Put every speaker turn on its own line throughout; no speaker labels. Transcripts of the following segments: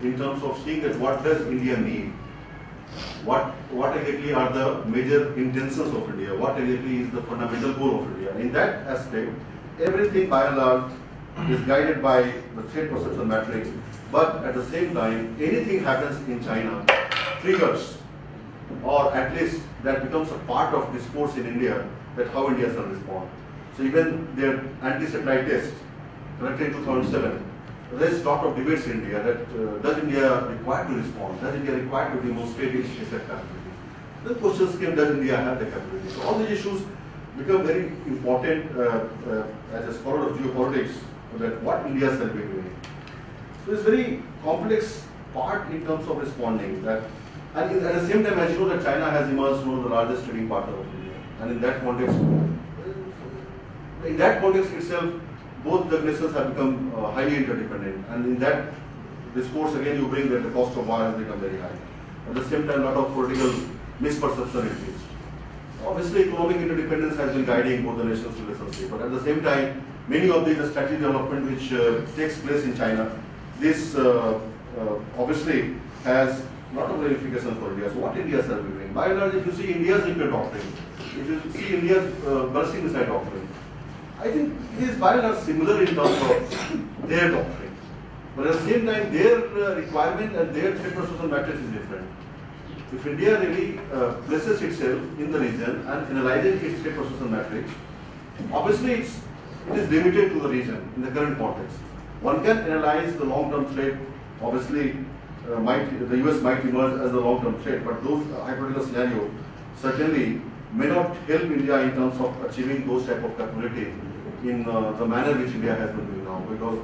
in terms of seeing that what does India need, what exactly are the major intentions of India, what exactly is the fundamental goal of India. In that aspect, everything by and large is guided by the threat perception matrix, but at the same time, anything happens in China triggers, or at least that becomes a part of discourse in India, that how India shall respond. So even their anti-satellite test, conducted in 2007, there is a lot of debates in India that does India require to respond? Does India require to demonstrate its capability? The questions came, does India have the capability? So all these issues become very important as a scholar of geopolitics, that what India shall be doing. So it's very complex part in terms of responding. That, and at the same time, as you know, that China has emerged one of the largest trading partner of India, and in that context itself, both the nations have become highly interdependent, and in that discourse again you bring that the cost of war has become very high. At the same time, a lot of political misperception exists. Obviously, economic interdependence has been guiding both the nations' relationship, but at the same time, many of these strategic development which takes place in China, this obviously has a lot of ramifications for India. So what India shall be doing? By and large, if you see India's nuclear doctrine, if you see India's ballistic missile doctrine, I think it is by and large similar in terms of their doctrine. But at the same time, their requirement and their threat perception matrix is different. If India really places itself in the region and analyzes its threat perception matrix, obviously it is limited to the region in the current context. One can analyze the long-term threat. Obviously, the US might emerge as a long-term threat, but those hypothetical scenarios certainly may not help India in terms of achieving those type of capability in the manner which India has been doing now, because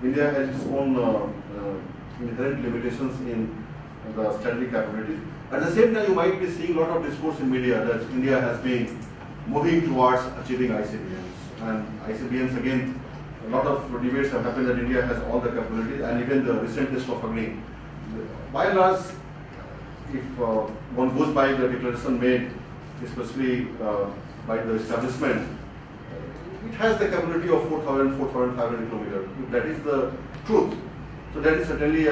India has its own inherent limitations in the strategic capabilities. At the same time, you might be seeing a lot of discourse in media that India has been moving towards achieving ICBMs. And ICBMs, again, a lot of debates have happened that India has all the capabilities, and even the recent test of Agni. By and large, if one goes by the declaration made, especially by the establishment, it has the capability of 4,500 kilometers. If that is the truth, so that is certainly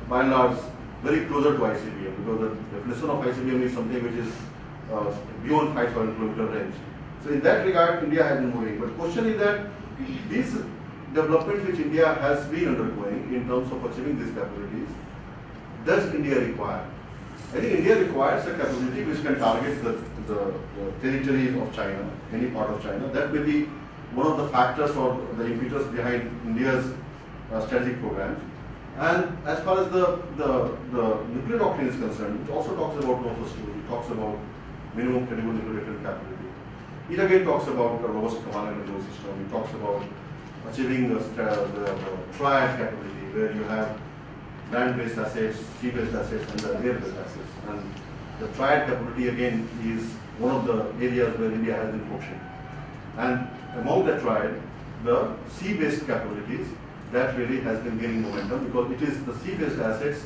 by and large very closer to ICBM, because the definition of ICBM is something which is beyond 5,000 kilometer range. So in that regard, India has been moving. But the question is that these developments which India has been undergoing in terms of achieving these capabilities, does India require? I think India requires a capability which can target the territories of China, any part of China. That may be one of the factors or the impetus behind India's strategic programs. And as far as the nuclear doctrine is concerned, it also talks about no first rule. It talks about minimum credible nuclear capability. It again talks about a robust command and control system. It talks about achieving the triad capability, where you have land-based assets, sea-based assets, and the air-based assets. And the triad capability again is one of the areas where India has been focusing. And among the triad, the sea-based capabilities, that really has been gaining momentum, because it is the sea-based assets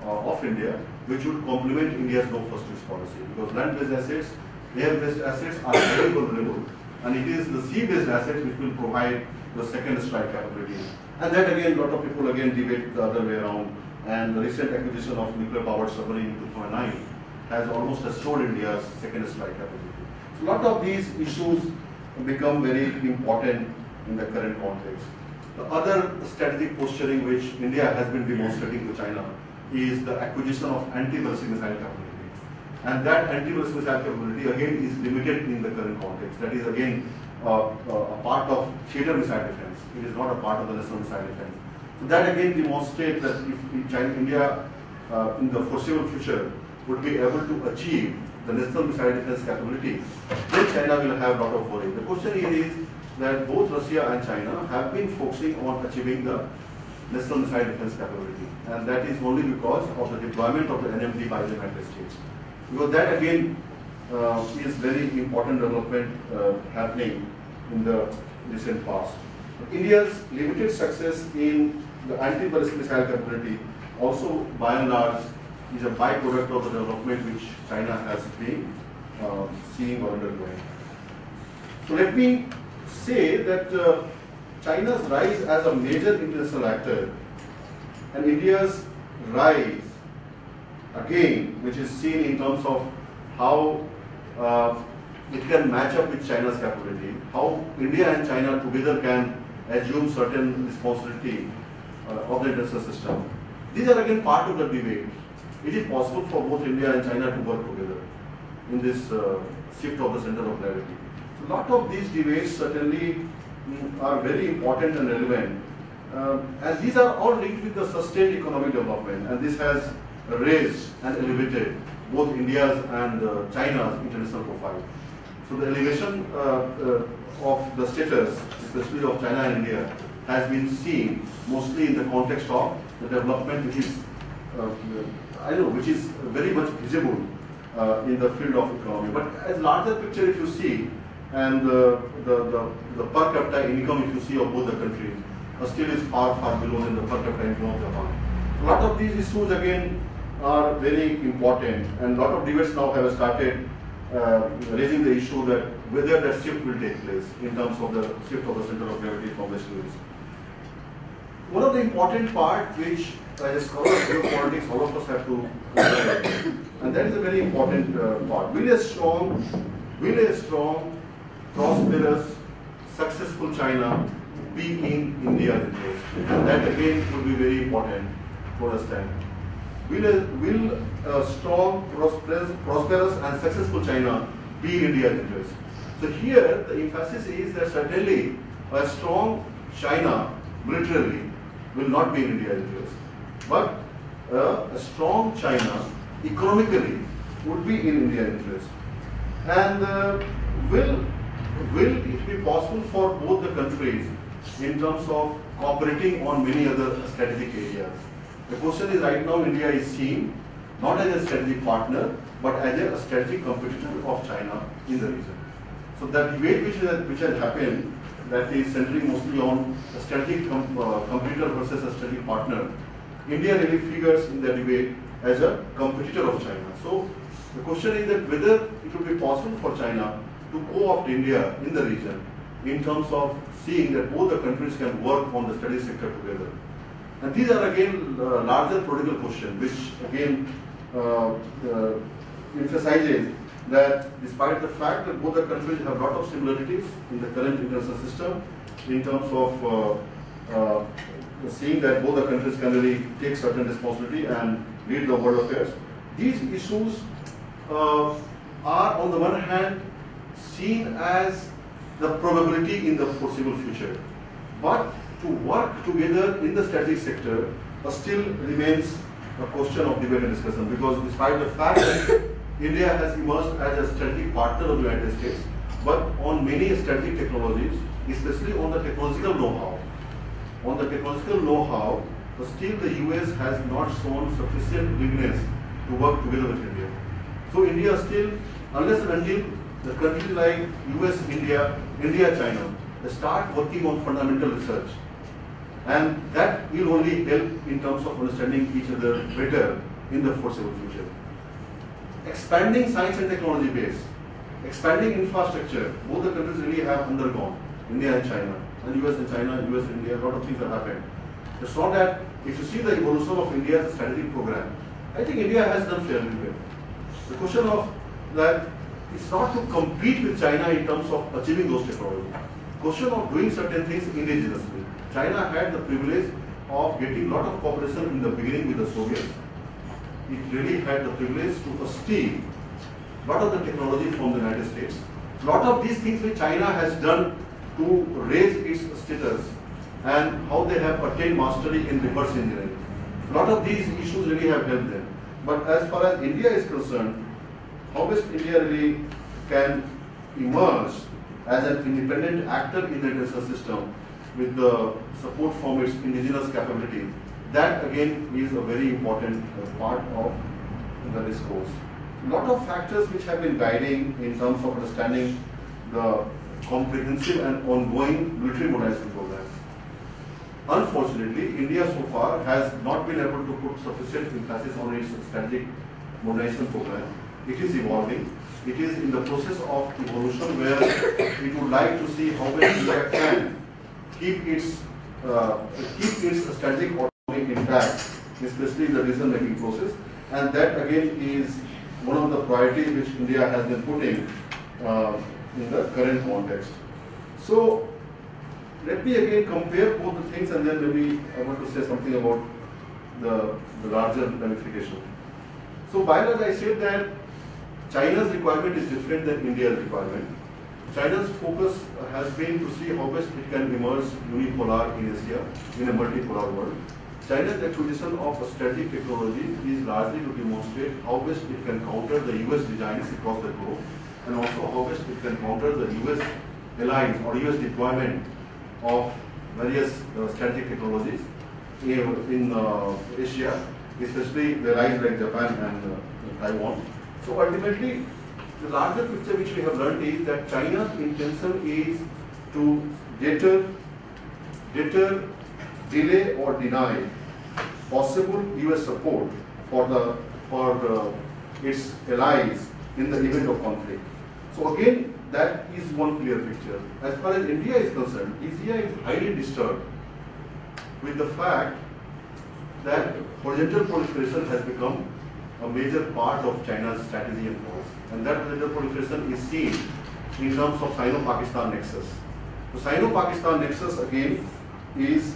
of India which would complement India's no first use policy. Because land-based assets, air-based assets are very vulnerable, and it is the sea-based assets which will provide the second strike capability. And that again, a lot of people again debate the other way around. And the recent acquisition of nuclear-powered submarine in 2009 has almost assured India's second strike capability. So a lot of these issues become very important in the current context. The other strategic posturing which India has been demonstrating to China is the acquisition of anti-ballistic missile capability. And that anti-ballistic missile capability again is limited in the current context. That is again a part of theater missile defense. It is not a part of the national missile defense. So that again demonstrates that if India in the foreseeable future would be able to achieve the national missile defense capability, then China will have a lot of worry. The question here is that both Russia and China have been focusing on achieving the national missile defense capability, and that is only because of the deployment of the NMD by the United States. Because that again is very important development happening in the recent past. India's limited success in the anti-ballistic missile capability also by and large is a byproduct of the development which China has been seeing or undergoing. So let me say that China's rise as a major international actor and India's rise again, which is seen in terms of how it can match up with China's capability, how India and China together can assume certain responsibility of the international system. These are again part of the debate. Is it possible for both India and China to work together in this shift of the center of gravity? So a lot of these debates certainly are very important and relevant. And these are all linked with the sustained economic development, and this has raised and elevated both India's and China's international profile. So the elevation of the status, especially of China and India, has been seen mostly in the context of the development which is, which is very much visible in the field of economy. But as larger picture, if you see, and the per capita income, if you see, of both the countries, still is far below than the per capita income of Japan. A lot of these issues again are very important, and a lot of debates now have started raising the issue that whether that shift will take place in terms of the shift of the center of gravity from west to east. One of the important part which as a scholar of geopolitics all of us have to consider, and that is a very important part. Will a strong, prosperous, successful China be in India's interest? And that again would be very important to understand. Will a strong, prosperous and successful China be India's interest? So here the emphasis is that certainly a strong China militarily will not be in India's interest, but a strong China economically would be in India's interest. And will it be possible for both the countries in terms of cooperating on many other strategic areas? The question is, right now India is seen not as a strategic partner, but as a strategic competitor of China in the region. So the debate which has happened, that is centering mostly on a strategic competitor versus a strategic partner, India really figures in the debate as a competitor of China. So the question is that whether it would be possible for China to co-opt India in the region in terms of seeing that both the countries can work on the strategic sector together. And these are again larger political questions, which again emphasizes that despite the fact that both the countries have a lot of similarities in the current international system, in terms of seeing that both the countries can really take certain responsibility and lead the world affairs, these issues are on the one hand seen as the probability in the foreseeable future. But to work together in the strategic sector still remains a question of debate and discussion, because despite the fact that India has emerged as a strategic partner of the United States, but on many strategic technologies, especially on the technological know-how, still the US has not shown sufficient willingness to work together with India. So India still, unless and until the countries like US, India, China, they start working on fundamental research, and that will only help in terms of understanding each other better in the foreseeable future. Expanding science and technology base, expanding infrastructure, both the countries really have undergone, India and China, and US and China, US and India, a lot of things have happened. It's not that, if you see the evolution of India's strategic program, I think India has done fairly well. The question of that, it's not to compete with China in terms of achieving those technologies. Question of doing certain things indigenously. China had the privilege of getting a lot of cooperation in the beginning with the Soviets. It really had the privilege to steal a lot of the technology from the United States. A lot of these things which China has done to raise its status, and how they have attained mastery in reverse engineering. A lot of these issues really have helped them. But as far as India is concerned, how West India really can emerge as an independent actor in the international system with the support from its indigenous capabilities, that again is a very important part of the discourse. A lot of factors which have been guiding in terms of understanding the comprehensive and ongoing military modernization programs. Unfortunately, India so far has not been able to put sufficient emphasis on its strategic modernization program. It is evolving. It is in the process of evolution where it would like to see how well India can keep its strategic autonomy intact especially the decision-making process, and that again is one of the priorities which India has been putting in the current context. So let me again compare both the things, and then maybe I want to say something about the larger ramification. So by and large, I said that China's requirement is different than India's requirement. China's focus has been to see how best it can emerge unipolar in Asia in a multipolar world. China's acquisition of strategic technology is largely to demonstrate how best it can counter the US designs across the globe, and also how best it can counter the US alliance or US deployment of various strategic technologies in Asia, especially the allies like Japan and Taiwan. So ultimately, the larger picture which we have learned is that China's intention is to deter, delay or deny possible US support for its allies in the event of conflict. So again, that is one clear picture. As far as India is concerned, India is highly disturbed with the fact that horizontal proliferation has become a major part of China's strategy and policy. And that horizontal proliferation is seen in terms of Sino-Pakistan nexus. The Sino-Pakistan nexus again is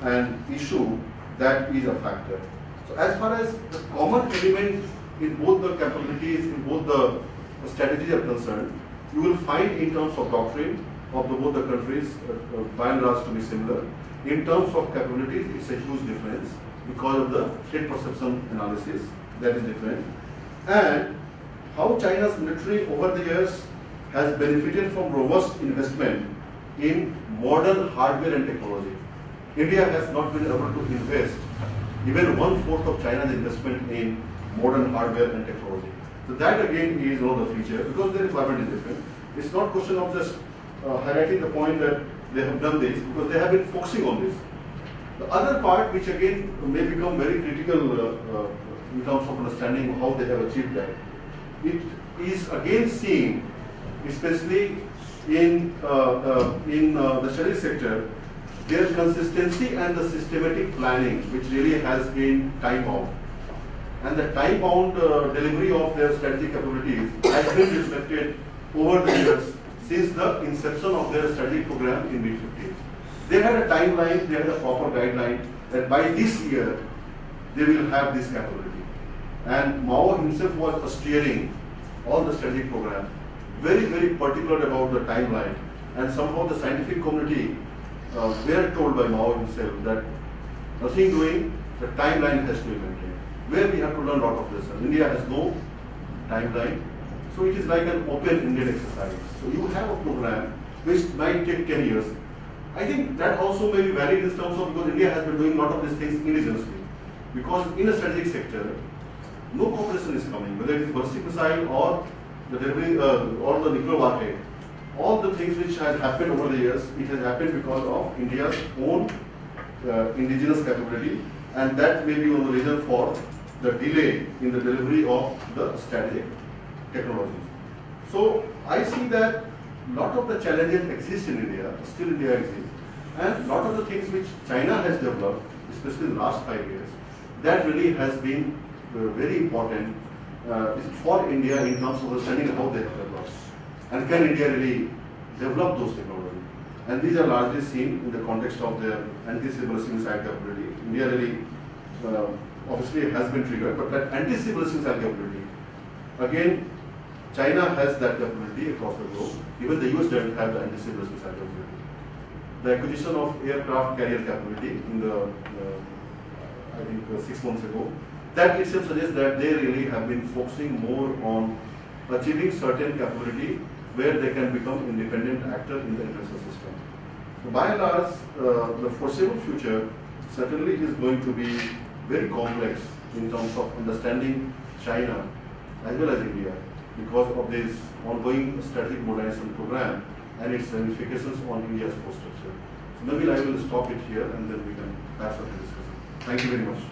an issue that is a factor. So as far as the common element in both the capabilities, in both the strategies are concerned, you will find in terms of doctrine of both the countries by and large to be similar. In terms of capabilities, it's a huge difference because of the threat perception analysis that is different. And how China's military over the years has benefited from robust investment in modern hardware and technology. India has not been able to invest even 1/4 of China's investment in modern hardware and technology. So that again is one of the feature because the requirement is different. It's not question of just highlighting the point that they have done this, because they have been focusing on this. The other part which again may become very critical in terms of understanding how they have achieved that, it is again seen, especially in the strategic sector, their consistency and the systematic planning, which really has been time-bound. And the time-bound delivery of their strategic capabilities has been reflected over the years since the inception of their strategic program in mid-50s. They had a timeline, they had a proper guideline that by this year they will have this capability. And Mao himself was steering all the strategic program, very, very particular about the timeline. And somehow the scientific community were told by Mao himself that nothing doing, the timeline has to be maintained. Where we have to learn a lot of this. India has no timeline, so it is like an open-ended exercise. So you have a program which might take 10 years. I think that also may be valid in terms of, because India has been doing a lot of these things indigenously. Because in a strategic sector, no cooperation is coming, whether it is ballistic missile or the delivery or the nuclear warhead. All the things which has happened over the years, it has happened because of India's own indigenous capability, and that may be one of the reason for the delay in the delivery of the strategic technologies. So I see that a lot of the challenges exist in India, still India exists, and a lot of the things which China has developed, especially in the last 5 years, that really has been very important for India in terms of understanding how they have developed. And can India really develop those technologies? And these are largely seen in the context of their anti-ballistic missile capability. India really obviously has been triggered, but that anti-ballistic missile capability, again, China has that capability across the globe. Even the US doesn't have the anti-ballistic missile capability. The acquisition of aircraft carrier capability in the, I think 6 months ago, that itself suggests that they really have been focusing more on achieving certain capability where they can become independent actor in the international system. So by and large, the foreseeable future certainly is going to be very complex in terms of understanding China as well as India because of this ongoing strategic modernization program and its ramifications on India's force structure. So maybe I will stop it here and then we can pass on the discussion. Thank you very much.